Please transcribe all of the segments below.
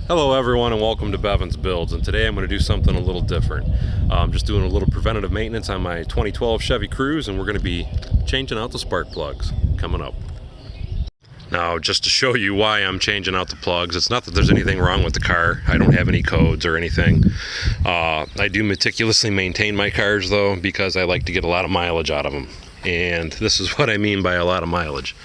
Hello everyone and welcome to Bevins Builds, and today I'm going to do something a little different. I'm just doing a little preventative maintenance on my 2012 Chevy Cruze, and we're going to be changing out the spark plugs coming up. Now, just to show you why I'm changing out the plugs, it's not that there's anything wrong with the car. I don't have any codes or anything. I do meticulously maintain my cars though, because I like to get a lot of mileage out of them. And this is what I mean by a lot of mileage.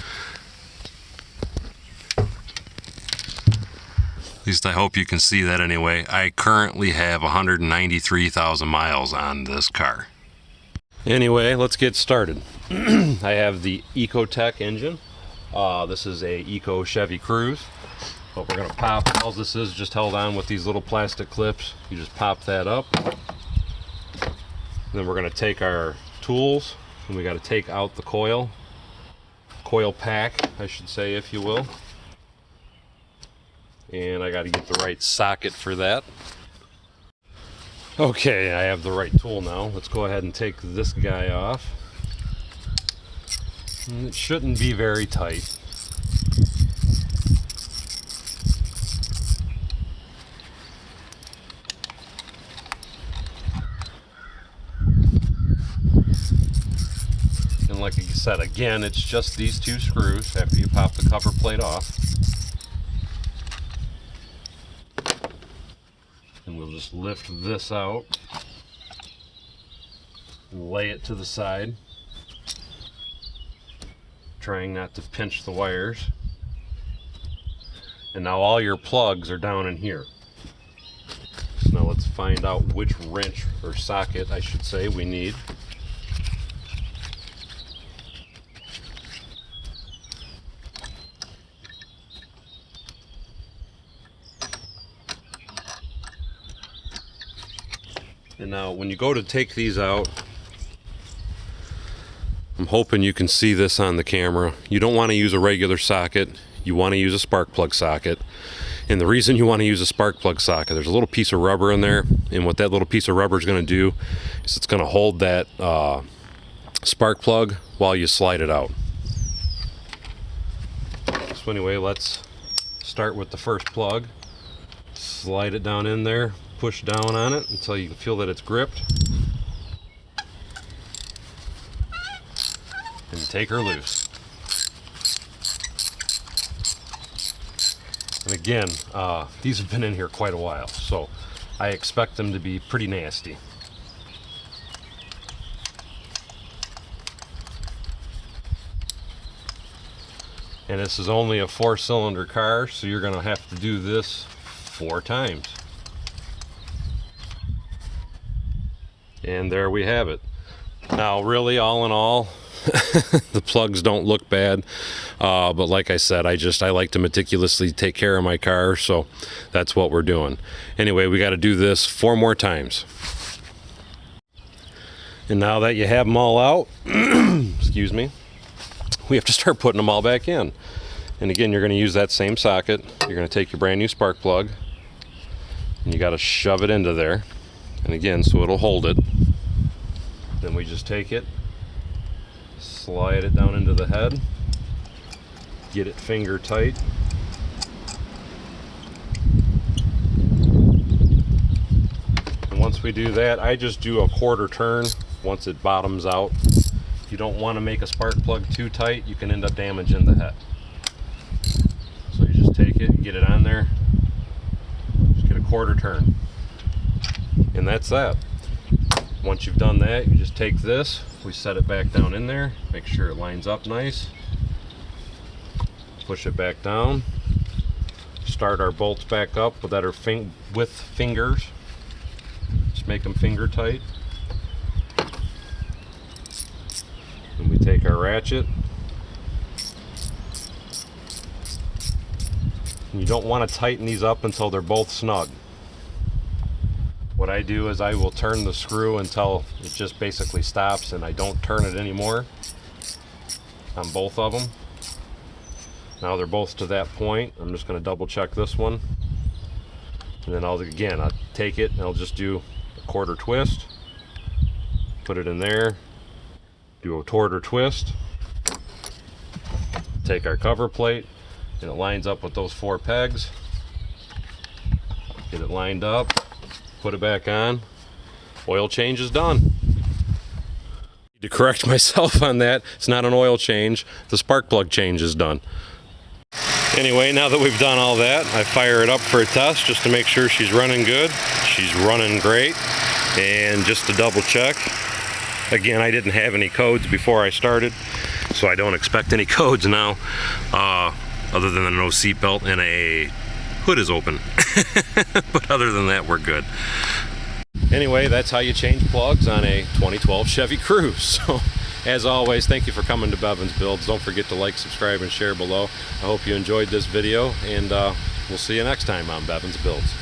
At least I hope you can see that anyway. I currently have 193,000 miles on this car. Anyway, let's get started. I have the Ecotec engine. This is a Eco Chevy Cruze. What we're going to pop, all this is just held on with these little plastic clips. You just pop that up. Then we're going to take our tools and we got to take out the coil pack, I should say, if you will. And I got to get the right socket for that. Okay, I have the right tool now. Let's go ahead and take this guy off. And it shouldn't be very tight. And like I said, again, it's just these two screws after you pop the cover plate off. And we'll just lift this out and lay it to the side, trying not to pinch the wires. And now all your plugs are down in here. So now let's find out which wrench or socket, I should say, we need. And now when you go to take these out, I'm hoping you can see this on the camera. You don't want to use a regular socket. You want to use a spark plug socket. And the reason you want to use a spark plug socket, there's a little piece of rubber in there. And what that little piece of rubber is going to do is it's going to hold that spark plug while you slide it out. So anyway, let's start with the first plug. Slide it down in there. Push down on it until you can feel that it's gripped, and take her loose. And again, these have been in here quite a while, so I expect them to be pretty nasty. And this is only a 4-cylinder car, so you're going to have to do this 4 times. And there we have it. Now really, all in all, the plugs don't look bad, but like I said, I like to meticulously take care of my car, so that's what we're doing. Anyway, we got to do this 4 more times. And now that you have them all out, excuse me, we have to start putting them all back in. And again, you're going to use that same socket. You're going to take your brand new spark plug and you got to shove it into there. And again, so it'll hold it. Then we just take it, slide it down into the head, get it finger tight. And once we do that, I just do a 1/4 turn once it bottoms out. If you don't want to make a spark plug too tight, you can end up damaging the head. So you just take it, get it on there, just get a 1/4 turn. And that's that. Once you've done that, you just take this, we set it back down in there, make sure it lines up nice, push it back down, start our bolts back up with fingers, just make them finger tight. And we take our ratchet, and you don't want to tighten these up until they're both snug. What I do is I will turn the screw until it just basically stops and I don't turn it anymore on both of them. Now they're both to that point. I'm just going to double check this one. And then I'll take it and I'll just do a 1/4 twist. Put it in there. Do a 1/4 twist. Take our cover plate and it lines up with those 4 pegs. Get it lined up, put it back on. Oil change is done. To correct myself on that, it's not an oil change, the spark plug change is done. Anyway, now that we've done all that, I fire it up for a test just to make sure she's running good. She's running great. And just to double check, again, I didn't have any codes before I started, so I don't expect any codes now, other than a no seatbelt and a hood is open. But other than that, we're good. Anyway, that's how you change plugs on a 2012 Chevy Cruze. So, as always, thank you for coming to Bevins Builds. Don't forget to like, subscribe, and share below. I hope you enjoyed this video, and we'll see you next time on Bevins Builds.